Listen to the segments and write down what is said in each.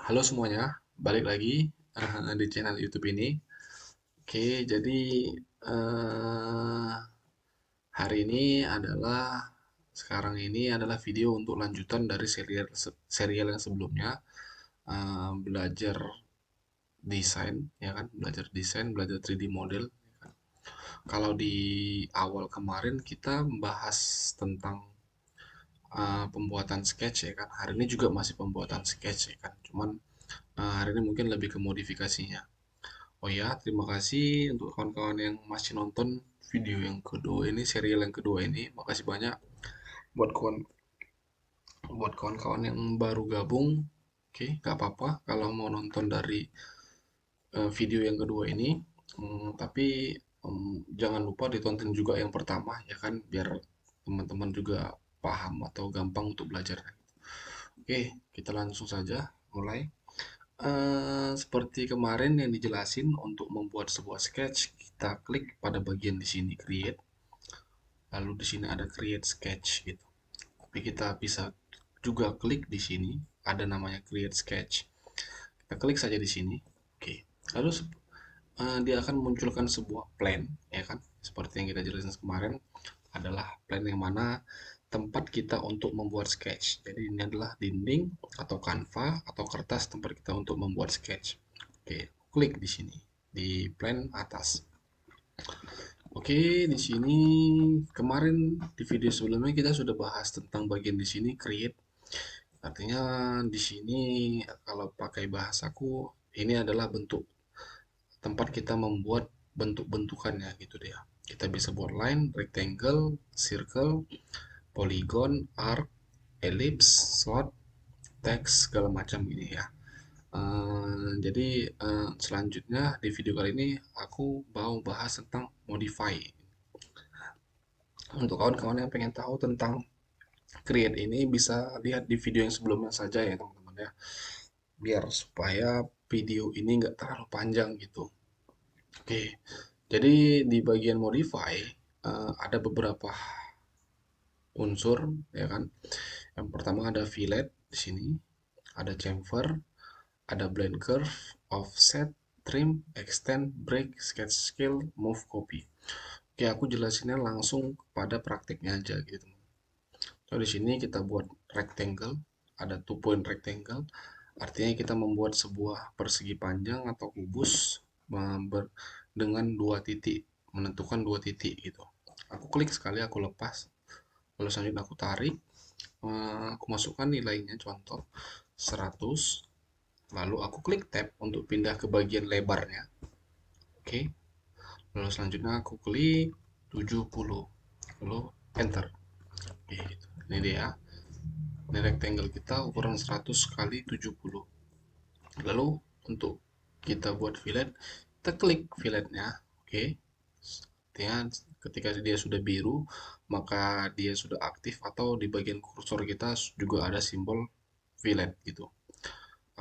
Halo semuanya, balik lagi di channel YouTube ini. Oke, jadi eh, hari ini adalah sekarang ini adalah video untuk lanjutan dari serial yang sebelumnya, belajar desain, ya kan? Belajar desain, belajar 3D model. Kalau di awal kemarin kita membahas tentang pembuatan sketch, ya kan? Hari ini juga masih pembuatan sketch, ya kan? Cuman hari ini mungkin lebih ke modifikasinya. Oh ya, terima kasih untuk kawan-kawan yang masih nonton video yang kedua ini, serial yang kedua ini. Makasih banyak buat kawan-kawan yang baru gabung. Oke, nggak apa-apa kalau mau nonton dari video yang kedua ini. Tapi jangan lupa ditonton juga yang pertama ya kan, biar teman-teman juga paham atau gampang untuk belajar. Oke, kita langsung saja mulai. Seperti kemarin yang dijelasin, untuk membuat sebuah sketch, kita klik pada bagian di sini create, lalu di sini ada create sketch gitu. Tapi kita bisa juga klik di sini, ada namanya create sketch. Kita klik saja di sini. Oke. Lalu dia akan munculkan sebuah plan, ya kan? Seperti yang kita jelasin kemarin, adalah plan yang mana tempat kita untuk membuat sketch. Jadi ini adalah dinding atau kanva atau kertas tempat kita untuk membuat sketch. Oke, klik di sini di plan atas. Oke, di sini kemarin di video sebelumnya kita sudah bahas tentang bagian di sini create. Artinya di sini kalau pakai bahasaku ini adalah bentuk tempat kita membuat bentuk-bentukannya gitu deh. Kita bisa buat line, rectangle, circle, polygon, arc, ellipse, slot, text, segala macam ini ya. Jadi selanjutnya di video kali ini aku mau bahas tentang modify. Untuk kawan-kawan yang pengen tahu tentang create ini bisa lihat di video yang sebelumnya saja ya teman-teman ya. Biar supaya video ini nggak terlalu panjang gitu. Oke, jadi di bagian modify ada beberapa unsur ya kan. Yang pertama ada fillet di sini, ada chamfer, ada blend curve, offset, trim, extend, break, sketch scale, move, copy. Oke, aku jelasinnya langsung pada praktiknya aja gitu. So, di sini kita buat rectangle, ada two point rectangle, artinya kita membuat sebuah persegi panjang atau kubus dengan dua titik, menentukan dua titik gitu. Aku klik sekali, aku lepas, lalu selanjutnya aku tarik, aku masukkan nilainya, contoh 100, lalu aku klik tab untuk pindah ke bagian lebarnya. Oke, lalu selanjutnya aku klik 70, lalu enter. Oke, gitu. Ini dia. Ini rectangle kita ukuran 100 kali 70. Lalu untuk kita buat fillet, kita klik filletnya. Oke. Artinya ketika dia sudah biru, maka dia sudah aktif, atau di bagian kursor kita juga ada simbol fillet gitu.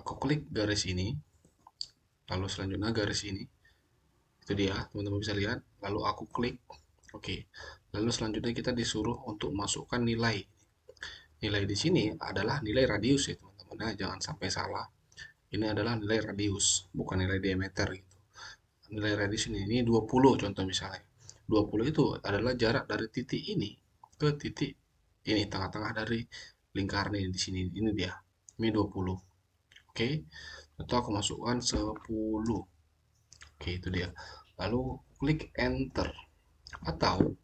Aku klik garis ini, lalu selanjutnya garis ini. Itu dia, teman-teman bisa lihat. Lalu aku klik oke. Lalu selanjutnya kita disuruh untuk masukkan nilai. Nilai di sini adalah nilai radius ya teman-teman. Nah, jangan sampai salah. Ini adalah nilai radius, bukan nilai diameter gitu. Nilai radius ini 20 contoh misalnya. 20 itu adalah jarak dari titik ini ke titik ini, tengah-tengah dari lingkaran ini di sini. Ini dia. Ini 20. Oke. Contoh aku masukkan 10. Oke, itu dia. Lalu klik enter. Atau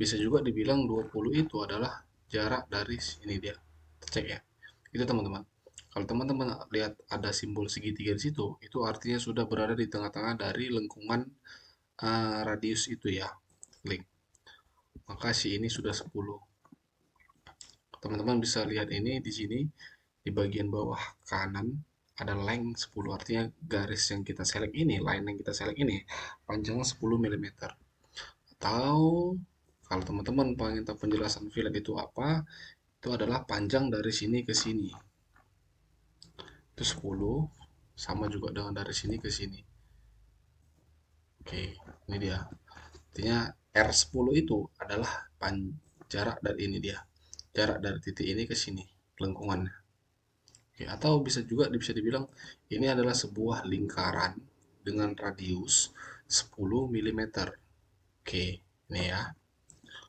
bisa juga dibilang 20 itu adalah jarak dari ini dia. Cek ya. Itu teman-teman. Kalau teman-teman lihat ada simbol segitiga di situ, itu artinya sudah berada di tengah-tengah dari lengkungan radius itu ya. Klik. Maka si ini sudah 10. Teman-teman bisa lihat ini di sini di bagian bawah kanan ada length 10, artinya garis yang kita select ini, line yang kita select ini panjangnya 10 mm. Atau kalau teman-teman pengen tahu penjelasan fillet itu apa, itu adalah panjang dari sini ke sini. Itu 10, sama juga dengan dari sini ke sini. Oke, ini dia. Artinya R10 itu adalah jarak dari ini dia. Jarak dari titik ini ke sini, lengkungannya. Oke, atau bisa dibilang ini adalah sebuah lingkaran dengan radius 10 milimeter. Oke, ini ya.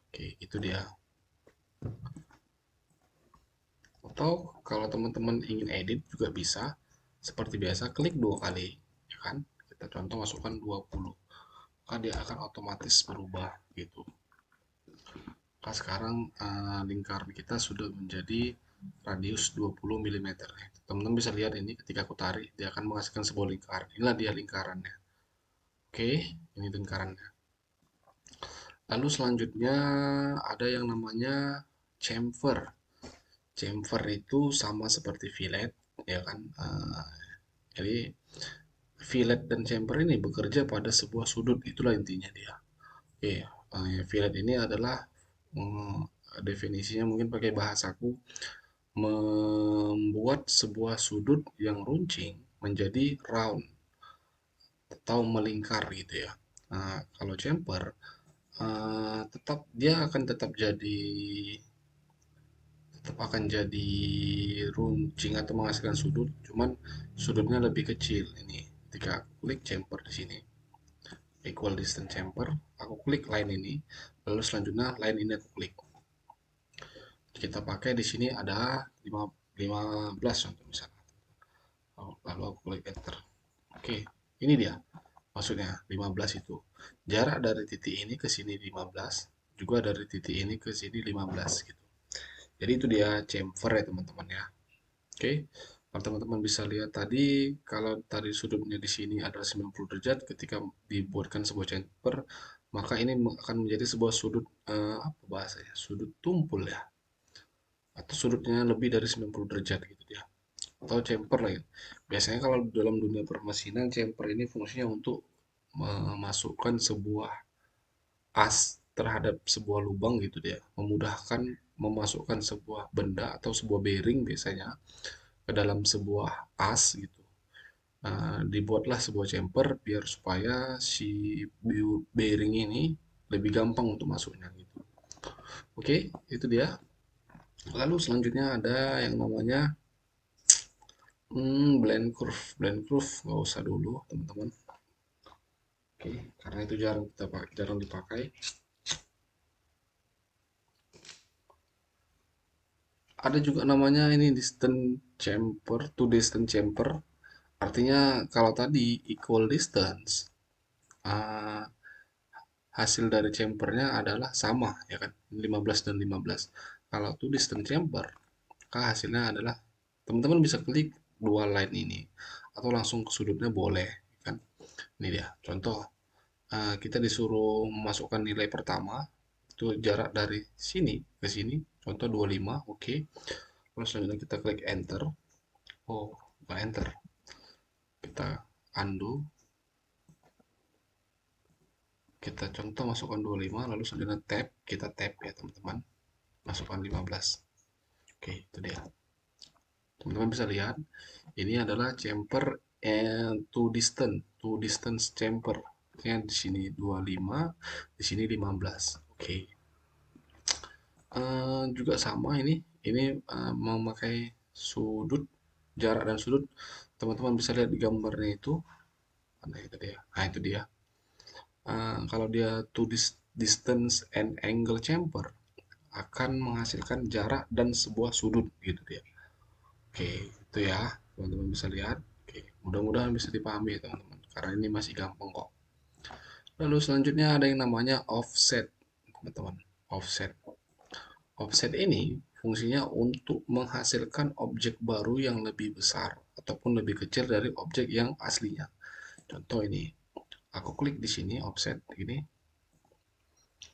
Oke, itu dia. Atau kalau teman-teman ingin edit juga bisa. Seperti biasa, klik dua kali, ya kan? Kita contoh masukkan 20. Maka dia akan otomatis berubah gitu. Nah, sekarang lingkaran kita sudah menjadi radius 20 milimeter. Teman-teman bisa lihat ini ketika aku tarik, dia akan menghasilkan sebuah lingkaran. Inilah dia lingkarannya. Oke, ini lingkarannya. Lalu selanjutnya ada yang namanya chamfer. Chamfer itu sama seperti fillet, ya kan? Jadi fillet dan chamfer ini bekerja pada sebuah sudut, itulah intinya dia. Oke, fillet ini adalah mm, definisinya mungkin pakai bahasaku membuat sebuah sudut yang runcing menjadi round atau melingkar gitu ya. Nah, kalau chamfer tetap dia akan tetap akan jadi runcing atau menghasilkan sudut, cuman sudutnya lebih kecil ini. Ketika klik chamfer di sini, equal distance chamfer, aku klik line ini, lalu selanjutnya line ini aku klik. Kita pakai di sini ada 15 contoh misalnya. Lalu aku klik enter. Oke, ini dia. Maksudnya 15 itu. Jarak dari titik ini ke sini 15, juga dari titik ini ke sini 15 gitu. Jadi itu dia chamfer ya teman-teman ya. Oke. Kalau teman-teman bisa lihat tadi, kalau tadi sudutnya di sini adalah 90 derajat, ketika dibuatkan sebuah chamfer, maka ini akan menjadi sebuah sudut apa bahasanya? Sudut tumpul ya. Atau sudutnya lebih dari 90 derajat gitu dia. Atau chamfer lah ya. Biasanya kalau dalam dunia permesinan, chamfer ini fungsinya untuk memasukkan sebuah as terhadap sebuah lubang gitu dia, memudahkan memasukkan sebuah benda atau sebuah bearing biasanya ke dalam sebuah as gitu. Dibuatlah sebuah chamfer biar supaya si bearing ini lebih gampang untuk masuknya gitu. Oke, itu dia. Lalu selanjutnya ada yang namanya blend curve. Blend curve nggak usah dulu teman-teman. Oke, karena itu jarang dipakai. Ada juga namanya ini distant chamfer, to distant chamfer. Artinya kalau tadi equal distance, uh, hasil dari chamfernya adalah sama, ya kan? 15 dan 15. Kalau to distant chamfer, maka hasilnya adalah teman-teman bisa klik dua line ini atau langsung ke sudutnya boleh, kan? Ini dia. Contoh, kita disuruh memasukkan nilai pertama itu jarak dari sini ke sini, contoh 25, oke. Terus selanjutnya kita klik enter. Oh, bukan enter. Kita undo. Kita contoh masukkan 25, lalu selanjutnya tab. Kita tab ya teman-teman. Masukkan 15. Oke, itu dia. Teman-teman bisa lihat. Ini adalah chamfer to distance chamfer. Artinya di sini 25, di sini 15. Oke. Juga sama ini. Ini memakai sudut, jarak dan sudut. Teman-teman bisa lihat di gambarnya itu. Mana itu dia? Nah, itu dia. Kalau dia to distance and angle chamfer akan menghasilkan jarak dan sebuah sudut gitu dia. Oke, itu ya. Teman-teman bisa lihat. Oke, mudah-mudahan bisa dipahami ya teman-teman. Karena ini masih gampang kok. Lalu selanjutnya ada yang namanya offset, teman-teman. Offset. Offset ini fungsinya untuk menghasilkan objek baru yang lebih besar ataupun lebih kecil dari objek yang aslinya. Contoh ini, aku klik di sini offset ini.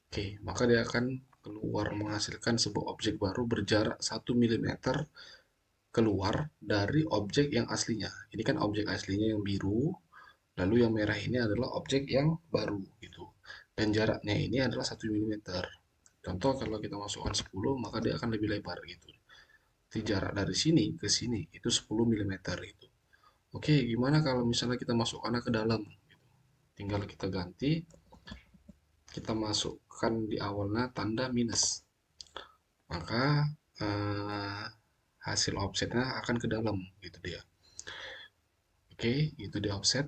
Oke, maka dia akan keluar menghasilkan sebuah objek baru berjarak 1 mm keluar dari objek yang aslinya. Ini kan objek aslinya yang biru, lalu yang merah ini adalah objek yang baru gitu. Dan jaraknya ini adalah 1 mm. Contoh kalau kita masukkan 10, maka dia akan lebih lebar gitu. Jadi jarak dari sini ke sini itu 10 mm itu. Oke, gimana kalau misalnya kita masukkannya ke dalam? Tinggal kita ganti, kita masukkan di awalnya tanda minus. Maka hasil offsetnya akan ke dalam gitu dia. Oke, itu di offset.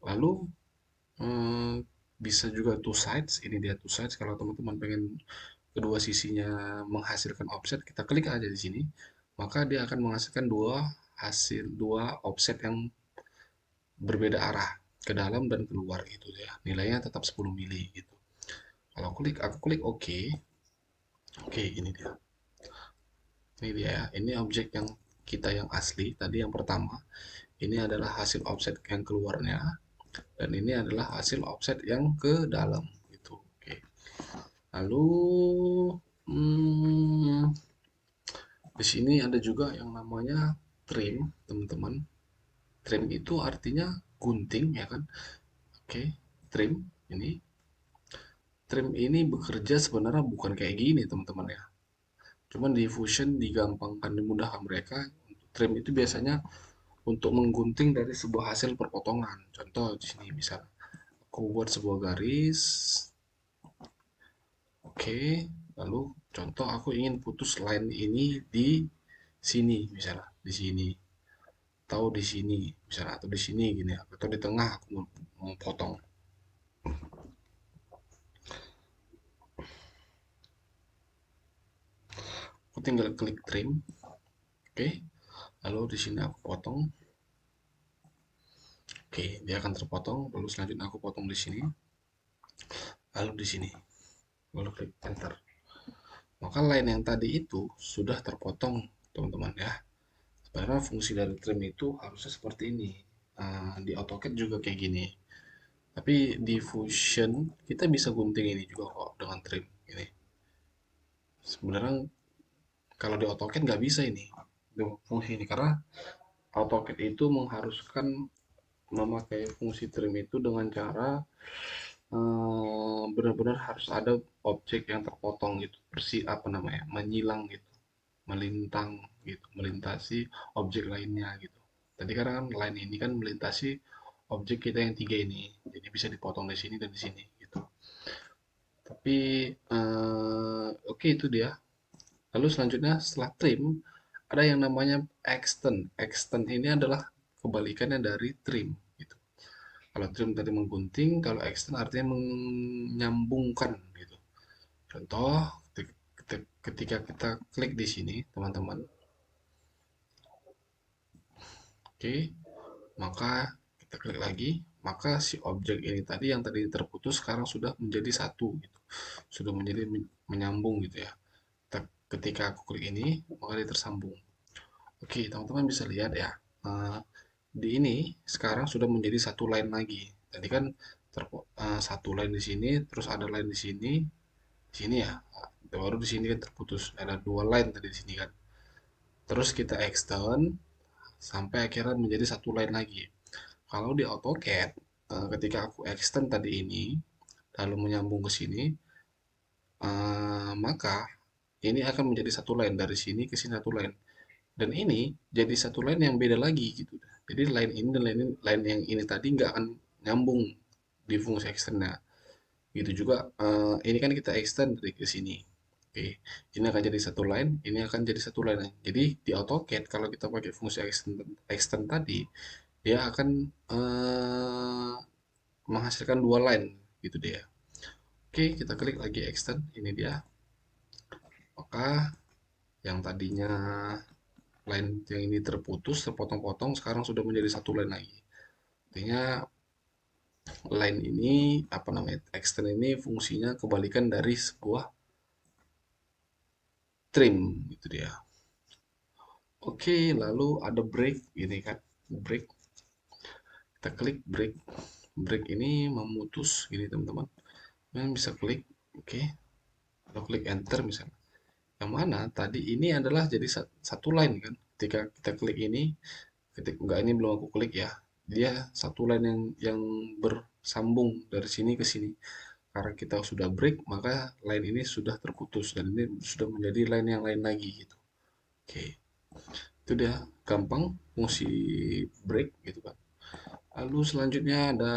Lalu eh, bisa juga two sides. Ini dia two sides. Kalau teman-teman pengen kedua sisinya menghasilkan offset, kita klik aja di sini. Maka dia akan menghasilkan dua offset yang berbeda arah ke dalam dan keluar gitu ya. Nilainya tetap 10 mili gitu. Kalau aku klik OK. Oke, ini dia. Ini dia ya. Ini objek yang kita yang asli tadi yang pertama. Ini adalah hasil offset yang keluarnya dan ini adalah hasil offset yang ke dalam gitu. Oke. Lalu hmm, di sini ada juga yang namanya trim, teman-teman. Trim itu artinya gunting ya kan? Oke, trim ini. Trim ini bekerja sebenarnya bukan kayak gini, teman-teman ya. Cuman di Fusion digampangkan, dimudahkan mereka. Trim itu biasanya untuk menggunting dari sebuah hasil perpotongan. Contoh di sini misal aku buat sebuah garis. Oke, lalu contoh aku ingin putus line ini di sini misalnya, di sini atau di sini misalnya atau di sini gini atau di tengah aku mau potong. Aku tinggal klik trim. Oke, lalu di sini aku potong. Oke, dia akan terpotong. Lalu selanjutnya aku potong di sini, lalu di sini. Lalu klik enter. Maka line yang tadi itu sudah terpotong, teman-teman ya. Sebenarnya fungsi dari trim itu harusnya seperti ini. Di AutoCAD juga kayak gini. Tapi di Fusion kita bisa gunting ini juga kok dengan trim ini. Sebenarnya kalau di AutoCAD nggak bisa ini fungsi ini karena AutoCAD itu mengharuskan memakai fungsi trim itu dengan cara benar-benar harus ada objek yang terpotong gitu, bersih apa namanya, menyilang gitu, melintang gitu, melintasi objek lainnya gitu. Tadi karena kan line ini kan melintasi objek kita yang tiga ini, jadi bisa dipotong di sini dan di sini gitu. Tapi oke itu dia. Lalu selanjutnya setelah trim ada yang namanya extend. Extend ini adalah kebalikannya dari trim gitu. Kalau trim tadi menggunting, kalau extend artinya menyambungkan gitu. Contoh ketika kita klik di sini, teman-teman. Oke, maka kita klik lagi, maka si objek ini tadi yang tadi terputus sekarang sudah menjadi satu gitu. Sudah menjadi menyambung gitu ya. Ketika aku klik ini, maka dia tersambung. Oke, teman-teman bisa lihat ya. eh, di ini sekarang sudah menjadi satu line lagi. Tadi kan satu line di sini, terus ada line di sini ya. Baru di sini kan terputus. Ada dua line tadi di sini kan. Terus kita extend sampai akhirnya menjadi satu line lagi. Kalau di AutoCAD, ketika aku extend tadi ini, lalu menyambung ke sini, maka ini akan menjadi satu line dari sini ke sini satu line. Dan ini jadi satu line yang beda lagi gitu. Jadi line ini dan line yang ini tadi nggak akan nyambung di fungsi extendnya. Gitu juga ini kan kita extend dari ke sini. Oke, ini akan jadi satu line, ini akan jadi satu line. Jadi di AutoCAD kalau kita pakai fungsi extend tadi, dia akan menghasilkan dua line gitu dia. Oke, kita klik lagi extend, ini dia. Maka yang tadinya line yang ini terputus, terpotong-potong, sekarang sudah menjadi satu line lagi. Artinya line ini apa namanya extend ini fungsinya kebalikan dari sebuah trim gitu dia. Oke, lalu ada break ini kan break, kita klik break. Break ini memutus gini teman-teman, kalian bisa klik oke, atau klik enter misalnya, yang mana tadi ini adalah jadi satu line kan. Ketika kita klik ini, ketika enggak, ini belum aku klik ya, dia satu line yang bersambung dari sini ke sini. Karena kita sudah break, maka line ini sudah terputus dan ini sudah menjadi line yang lain lagi gitu. Oke, itu dia gampang fungsi break gitu kan. Lalu selanjutnya ada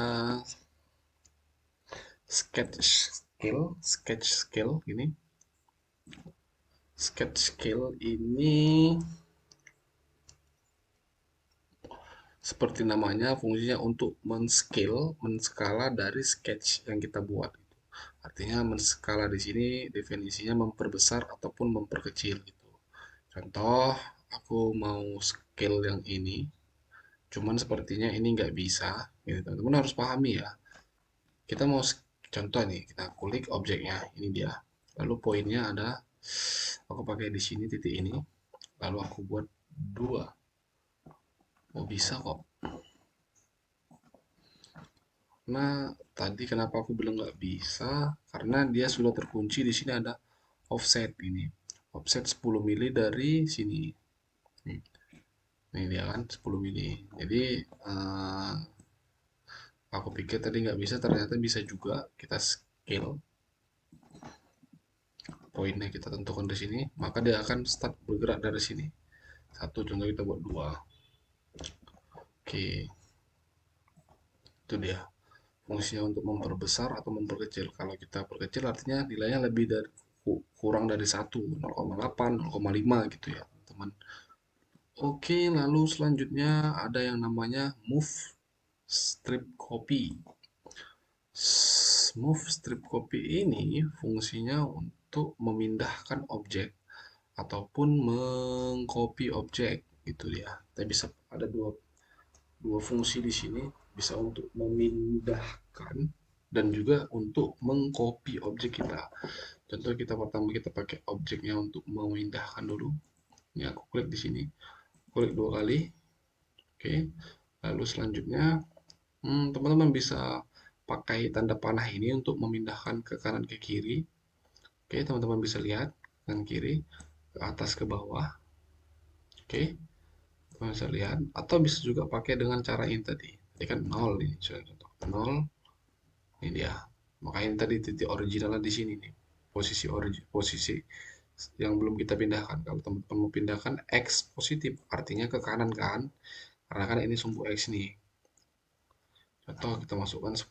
sketch scale. Sketch scale ini Sketch scale ini seperti namanya fungsinya untuk menskala dari sketch yang kita buat. Artinya menskala di sini definisinya memperbesar ataupun memperkecil gitu. Contoh, aku mau scale yang ini, cuman sepertinya ini nggak bisa. Gitu. Teman-teman harus pahami ya. Kita mau contoh nih, kita klik objeknya, ini dia. Lalu poinnya ada, aku pakai di sini titik ini, lalu aku buat dua. Oh bisa kok. Nah, tadi kenapa aku bilang nggak bisa? Karena dia sudah terkunci di sini ada offset ini. Offset 10 mili dari sini. Nih, ini dia kan 10 mili. Jadi aku pikir tadi nggak bisa, ternyata bisa juga. Kita scale poinnya kita tentukan di sini, maka dia akan start bergerak dari sini. Satu contoh kita buat dua. Oke, itu dia. Fungsinya untuk memperbesar atau memperkecil. Kalau kita perkecil artinya nilainya lebih dari kurang dari 1, 0,8, 0,5 gitu ya, teman. Oke, lalu selanjutnya ada yang namanya move strip copy. Move strip copy ini fungsinya untuk memindahkan objek ataupun mengcopy objek gitu ya. Kita bisa ada dua dua fungsi di sini, bisa untuk memindahkan dan juga untuk mengcopy objek kita. Contoh kita pertama kita pakai objeknya untuk memindahkan dulu. Ini aku klik di sini, klik dua kali. Oke. Lalu selanjutnya teman-teman bisa pakai tanda panah ini untuk memindahkan ke kanan ke kiri. Oke, teman-teman bisa lihat kanan kiri, ke atas ke bawah. Oke, teman bisa lihat. Atau bisa juga pakai dengan cara ini tadi. Tadi kan 0 ini, contoh 0. Ini dia. Makanya tadi titik originalnya di sini nih. Posisi yang belum kita pindahkan. Kalau teman-teman mau pindahkan X positif, artinya ke kanan kan? Karena kan ini sumbu X nih. Contoh kita masukkan 10.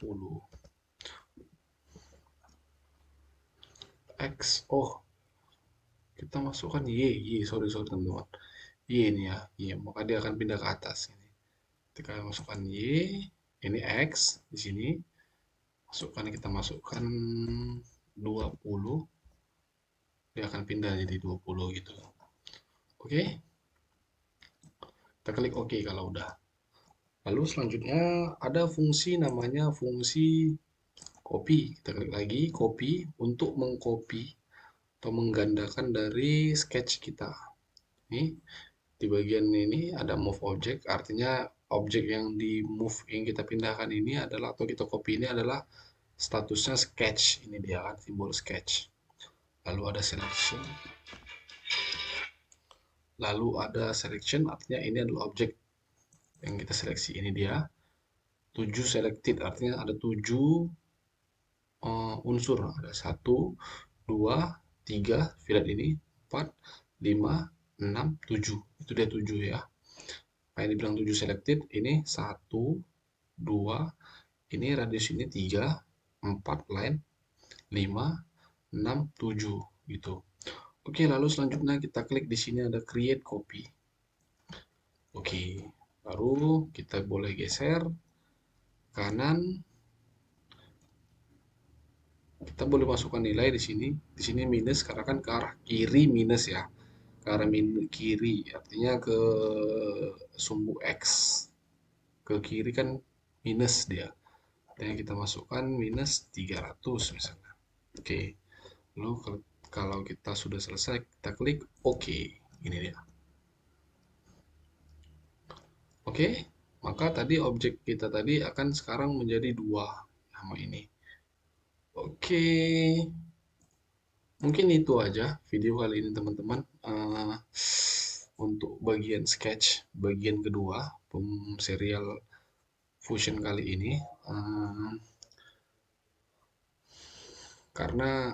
X. Oh, kita masukkan sorry sorry teman-teman. Y ini ya, Y, maka dia akan pindah ke atas ini. Ketika masukkan Y, ini X di sini, kita masukkan 20, dia akan pindah jadi 20 gitu. Oke, kita klik OK kalau udah. Lalu selanjutnya ada fungsi namanya fungsi copy. Kita klik lagi copy untuk mengcopy atau menggandakan dari sketch kita. Nih, di bagian ini ada move object, artinya objek yang di move yang kita pindahkan ini adalah atau kita copy ini adalah statusnya sketch. Ini dia kan simbol sketch. Lalu ada selection. Artinya ini adalah objek yang kita seleksi. Ini dia 7 selected, artinya ada 7 unsur. Ada 1, 2, 3, filet ini 4, 5, 6, 7. Itu dia 7 ya. Nah, ini bilang 7 selected, ini 1, 2, ini radius ini 3, 4 line, 5, 6, 7 gitu. Oke, lalu selanjutnya kita klik di sini ada create copy. Oke, baru kita boleh geser kanan. Kita boleh masukkan nilai di sini. Di sini minus karena kan ke arah kiri minus ya. Ke arah kiri artinya ke sumbu X. Ke kiri kan minus dia. Yang kita masukkan minus 300 misalnya. Oke. Lalu kalau kita sudah selesai, kita klik OK. Ini dia. Oke. Maka tadi objek kita tadi akan sekarang menjadi dua sama ini. Oke. Mungkin itu aja video kali ini teman-teman. Untuk bagian sketch, bagian kedua, serial Fusion kali ini. Karena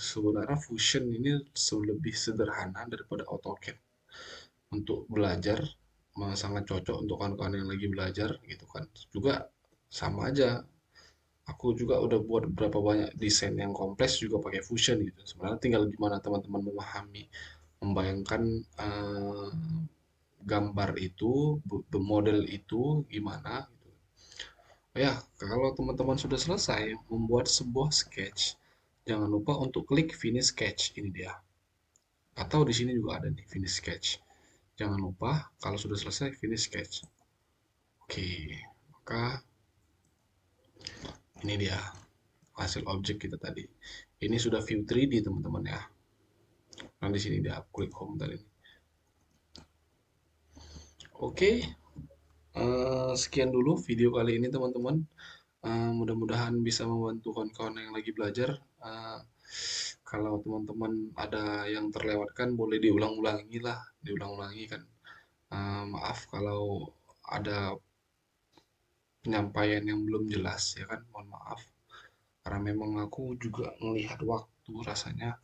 sebenarnya Fusion ini lebih sederhana daripada AutoCAD untuk belajar, sangat cocok untuk kawan-kawan yang lagi belajar gitu kan. Juga sama aja Aku juga udah buat berapa banyak desain yang kompleks juga pakai Fusion gitu. Sebenarnya tinggal gimana teman-teman memahami, membayangkan gambar itu, model itu gimana gitu. Ya, kalau teman-teman sudah selesai membuat sebuah sketch, jangan lupa untuk klik finish sketch. Ini dia. Atau di sini juga ada nih finish sketch. Jangan lupa kalau sudah selesai finish sketch. Oke, maka ini dia hasil objek kita tadi. Ini sudah view 3D teman-teman ya. Nah di sini dia klik home tadi. Oke, sekian dulu video kali ini teman-teman. Mudah-mudahan bisa membantu kawan-kawan yang lagi belajar. Eh, Kalau teman-teman ada yang terlewatkan boleh diulang-ulangi lah, diulang-ulangi kan. Maaf kalau ada penyampaian yang belum jelas ya kan, mohon maaf. Karena memang aku juga melihat waktu rasanya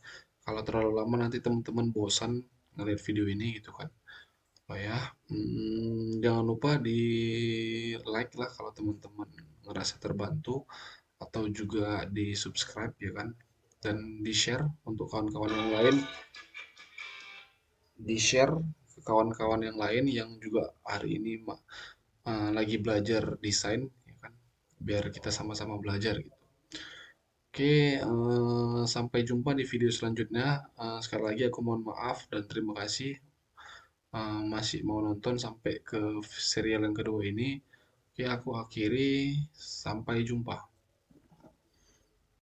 kalau terlalu lama nanti teman-teman bosan ngeliat video ini gitu kan. Oh ya, jangan lupa di like lah kalau teman-teman ngerasa terbantu atau juga di subscribe ya kan, dan di share untuk kawan-kawan yang lain, di share ke kawan-kawan yang lain yang juga hari ini lagi belajar desain ya kan, biar kita sama-sama belajar gitu. Oke, sampai jumpa di video selanjutnya. Sekali lagi aku mohon maaf dan terima kasih masih mau nonton sampai ke serial yang kedua ini. Oke, aku akhiri. Sampai jumpa.